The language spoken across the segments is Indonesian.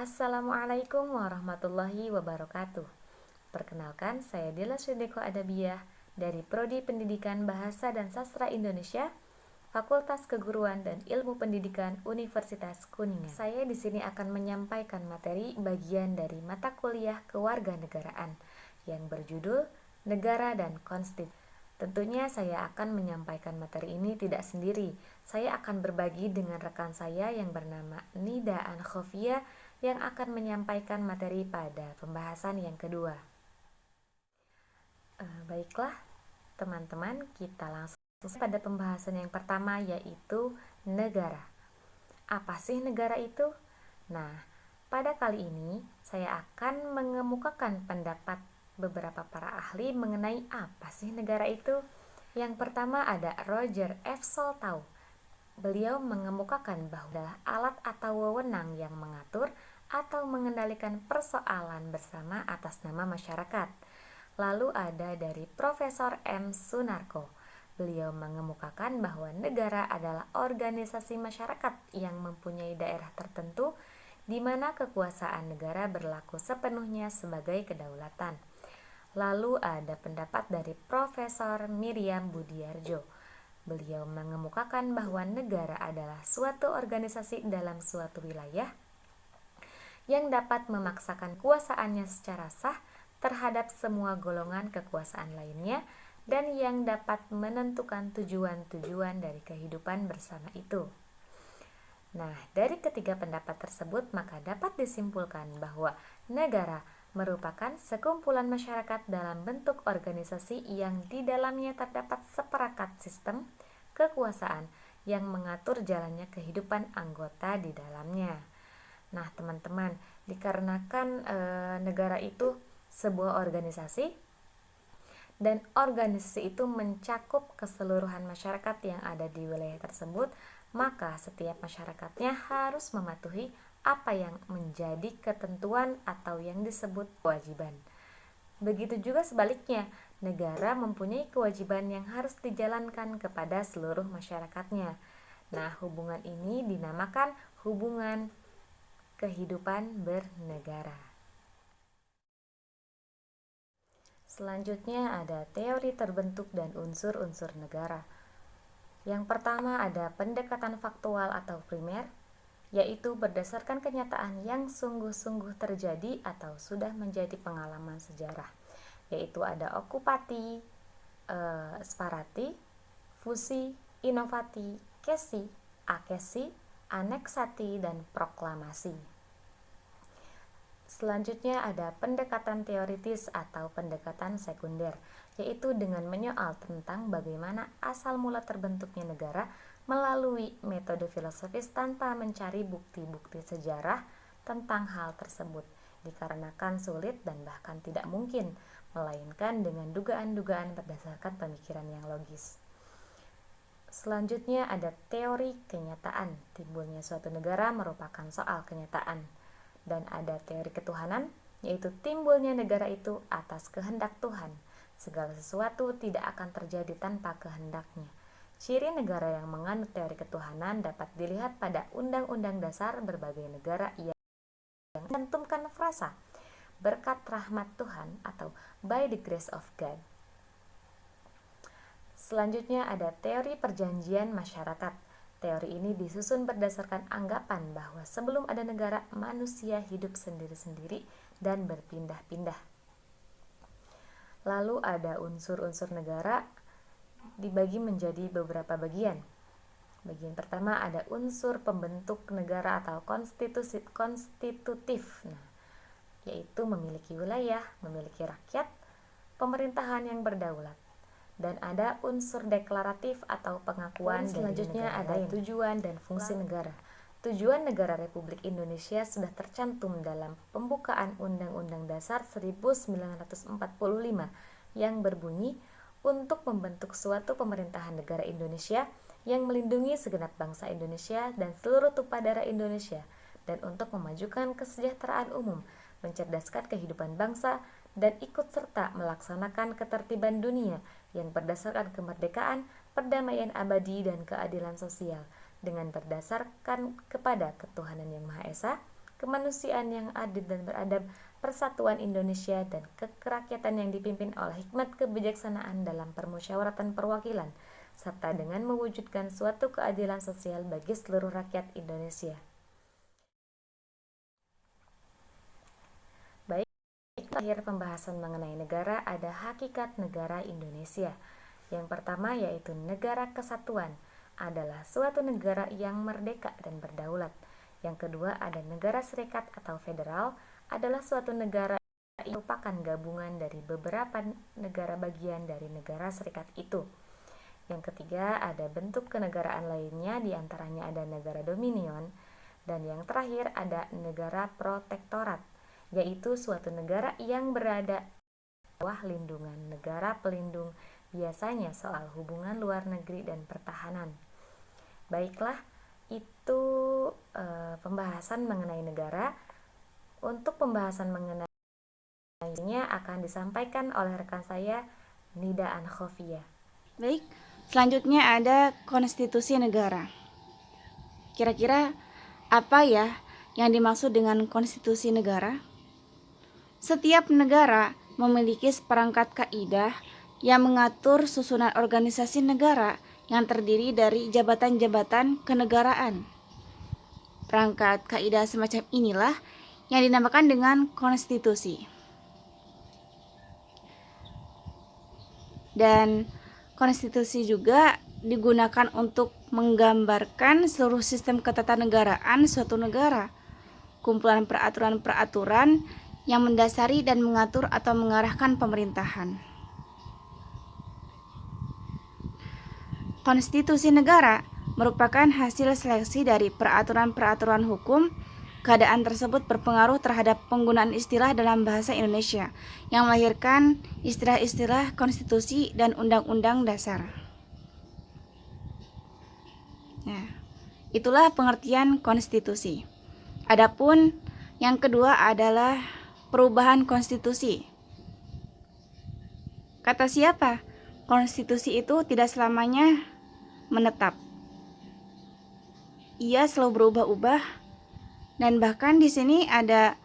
Assalamualaikum warahmatullahi wabarakatuh. Perkenalkan, saya Dela Sudeko Adabiyah dari Prodi Pendidikan Bahasa dan Sastra Indonesia, Fakultas Keguruan dan Ilmu Pendidikan Universitas Kuningan. Saya di sini akan menyampaikan materi bagian dari mata kuliah Kewarganegaraan yang berjudul Negara dan Konstitusi. Tentunya saya akan menyampaikan materi ini tidak sendiri. Saya akan berbagi dengan rekan saya yang bernama Nida Ankhofia yang akan menyampaikan materi pada pembahasan yang kedua. Baiklah, teman-teman, kita langsung pada pembahasan yang pertama, yaitu negara. Apa sih negara itu? Nah, pada kali ini saya akan mengemukakan pendapat beberapa para ahli mengenai apa sih negara itu. Yang pertama ada Roger F. Soltau. Beliau mengemukakan bahwa alat atau wewenang yang mengatur atau mengendalikan persoalan bersama atas nama masyarakat. Lalu ada dari Profesor M. Sunarko. Beliau mengemukakan bahwa negara adalah organisasi masyarakat yang mempunyai daerah tertentu di mana kekuasaan negara berlaku sepenuhnya sebagai kedaulatan. Lalu ada pendapat dari Profesor Miriam Budiarjo. Beliau mengemukakan bahwa negara adalah suatu organisasi dalam suatu wilayah yang dapat memaksakan kuasaannya secara sah terhadap semua golongan kekuasaan lainnya dan yang dapat menentukan tujuan-tujuan dari kehidupan bersama itu. Nah, dari ketiga pendapat tersebut maka dapat disimpulkan bahwa negara merupakan sekumpulan masyarakat dalam bentuk organisasi yang di dalamnya terdapat seperangkat sistem kekuasaan yang mengatur jalannya kehidupan anggota di dalamnya. Nah, teman-teman, dikarenakan negara itu sebuah organisasi dan organisasi itu mencakup keseluruhan masyarakat yang ada di wilayah tersebut, maka setiap masyarakatnya harus mematuhi apa yang menjadi ketentuan atau yang disebut kewajiban. Begitu juga sebaliknya, negara mempunyai kewajiban yang harus dijalankan kepada seluruh masyarakatnya. Nah, hubungan ini dinamakan hubungan kehidupan bernegara. Selanjutnya ada teori terbentuk dan unsur-unsur negara. Yang pertama ada pendekatan faktual atau primer, yaitu berdasarkan kenyataan yang sungguh-sungguh terjadi atau sudah menjadi pengalaman sejarah, yaitu ada okupati, sparati, fusi, inovati, kesi, akesi, aneksati, dan proklamasi. Selanjutnya ada pendekatan teoritis atau pendekatan sekunder, yaitu dengan menyoal tentang bagaimana asal mula terbentuknya negara melalui metode filosofis tanpa mencari bukti-bukti sejarah tentang hal tersebut, dikarenakan sulit dan bahkan tidak mungkin, melainkan dengan dugaan-dugaan berdasarkan pemikiran yang logis. Selanjutnya ada teori kenyataan. Timbulnya suatu negara merupakan soal kenyataan. Dan ada teori ketuhanan, yaitu timbulnya negara itu atas kehendak Tuhan. Segala sesuatu tidak akan terjadi tanpa kehendaknya. Ciri negara yang menganut teori ketuhanan dapat dilihat pada undang-undang dasar berbagai negara yang mencantumkan frasa berkat rahmat Tuhan atau by the grace of God. Selanjutnya ada teori perjanjian masyarakat. Teori ini disusun berdasarkan anggapan bahwa sebelum ada negara, manusia hidup sendiri-sendiri dan berpindah-pindah. Lalu ada unsur-unsur negara dibagi menjadi beberapa bagian. Bagian pertama ada unsur pembentuk negara atau konstitutif, yaitu memiliki wilayah, memiliki rakyat, pemerintahan yang berdaulat. Dan ada unsur deklaratif atau pengakuan. Selanjutnya ada tujuan dan fungsi negara. Tujuan negara Republik Indonesia sudah tercantum dalam pembukaan Undang-Undang Dasar 1945 yang berbunyi untuk membentuk suatu pemerintahan negara Indonesia yang melindungi segenap bangsa Indonesia dan seluruh tumpah darah Indonesia, dan untuk memajukan kesejahteraan umum, mencerdaskan kehidupan bangsa, dan ikut serta melaksanakan ketertiban dunia yang berdasarkan kemerdekaan, perdamaian abadi, dan keadilan sosial dengan berdasarkan kepada ketuhanan yang Maha Esa, kemanusiaan yang adil dan beradab, persatuan Indonesia, dan kerakyatan yang dipimpin oleh hikmat kebijaksanaan dalam permusyawaratan perwakilan, serta dengan mewujudkan suatu keadilan sosial bagi seluruh rakyat Indonesia. Baik, akhir pembahasan mengenai negara ada hakikat negara Indonesia. Yang pertama yaitu negara kesatuan, adalah suatu negara yang merdeka dan berdaulat. Yang kedua ada negara serikat atau federal, adalah suatu negara yang merupakan gabungan dari beberapa negara bagian dari negara serikat itu. Yang ketiga ada bentuk kenegaraan lainnya, diantaranya ada negara dominion. Dan yang terakhir ada negara protektorat, yaitu suatu negara yang berada di bawah lindungan negara pelindung, biasanya soal hubungan luar negeri dan pertahanan. Baiklah, itu pembahasan mengenai negara. Untuk pembahasan mengenainya akan disampaikan oleh rekan saya, Nida Ankhofia. Baik, selanjutnya ada konstitusi negara. Kira-kira apa ya yang dimaksud dengan konstitusi negara? Setiap negara memiliki seperangkat kaidah yang mengatur susunan organisasi negara yang terdiri dari jabatan-jabatan kenegaraan. Perangkat kaidah semacam inilah yang dinamakan dengan konstitusi. Dan konstitusi juga digunakan untuk menggambarkan seluruh sistem ketatanegaraan suatu negara, kumpulan peraturan-peraturan yang mendasari dan mengatur atau mengarahkan pemerintahan. Konstitusi negara merupakan hasil seleksi dari peraturan-peraturan hukum. Keadaan tersebut berpengaruh terhadap penggunaan istilah dalam bahasa Indonesia yang melahirkan istilah-istilah konstitusi dan undang-undang dasar. Nah, itulah pengertian konstitusi. Adapun yang kedua adalah perubahan konstitusi. Kata siapa? Konstitusi itu tidak selamanya menetap. Ia selalu berubah-ubah, dan bahkan di sini ada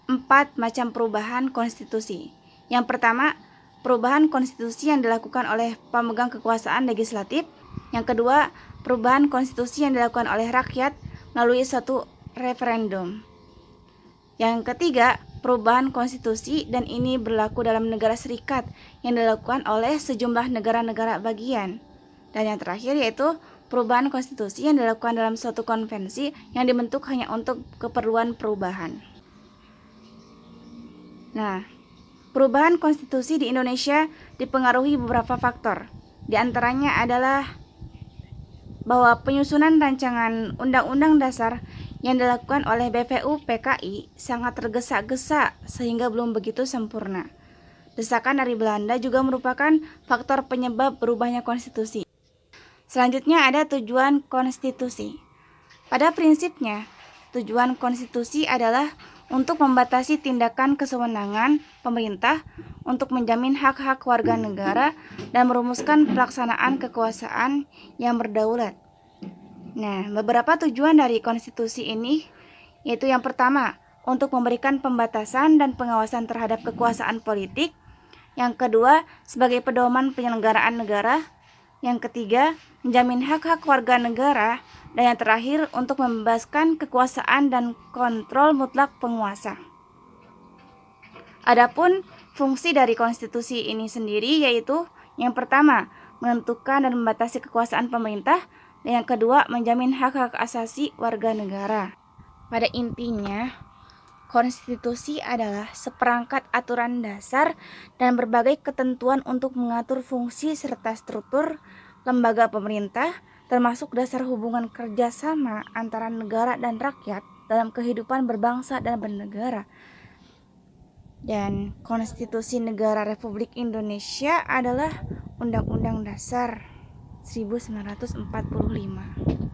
4 macam perubahan konstitusi. Yang pertama, perubahan konstitusi yang dilakukan oleh pemegang kekuasaan legislatif. Yang kedua, perubahan konstitusi yang dilakukan oleh rakyat melalui suatu referendum. Yang ketiga, perubahan konstitusi, dan ini berlaku dalam negara serikat yang dilakukan oleh sejumlah negara-negara bagian. Dan yang terakhir yaitu perubahan konstitusi yang dilakukan dalam suatu konvensi yang dibentuk hanya untuk keperluan perubahan. Nah, perubahan konstitusi di Indonesia dipengaruhi beberapa faktor. Di antaranya adalah bahwa penyusunan rancangan Undang-Undang Dasar yang dilakukan oleh BPU PKI sangat tergesa-gesa sehingga belum begitu sempurna. Desakan dari Belanda juga merupakan faktor penyebab berubahnya konstitusi. Selanjutnya ada tujuan konstitusi. Pada prinsipnya, tujuan konstitusi adalah untuk membatasi tindakan kesewenangan pemerintah untuk menjamin hak-hak warga negara dan merumuskan pelaksanaan kekuasaan yang berdaulat. Nah, beberapa tujuan dari konstitusi ini yaitu yang pertama, untuk memberikan pembatasan dan pengawasan terhadap kekuasaan politik. Yang kedua, sebagai pedoman penyelenggaraan negara. Yang ketiga, menjamin hak-hak warga negara. Dan yang terakhir, untuk membebaskan kekuasaan dan kontrol mutlak penguasa. Adapun fungsi dari konstitusi ini sendiri yaitu yang pertama, menentukan dan membatasi kekuasaan pemerintah. Dan yang kedua, menjamin hak-hak asasi warga negara. Pada intinya, konstitusi adalah seperangkat aturan dasar dan berbagai ketentuan untuk mengatur fungsi serta struktur lembaga pemerintah, termasuk dasar hubungan kerjasama antara negara dan rakyat dalam kehidupan berbangsa dan bernegara. Dan Konstitusi Negara Republik Indonesia adalah Undang-Undang Dasar 1945.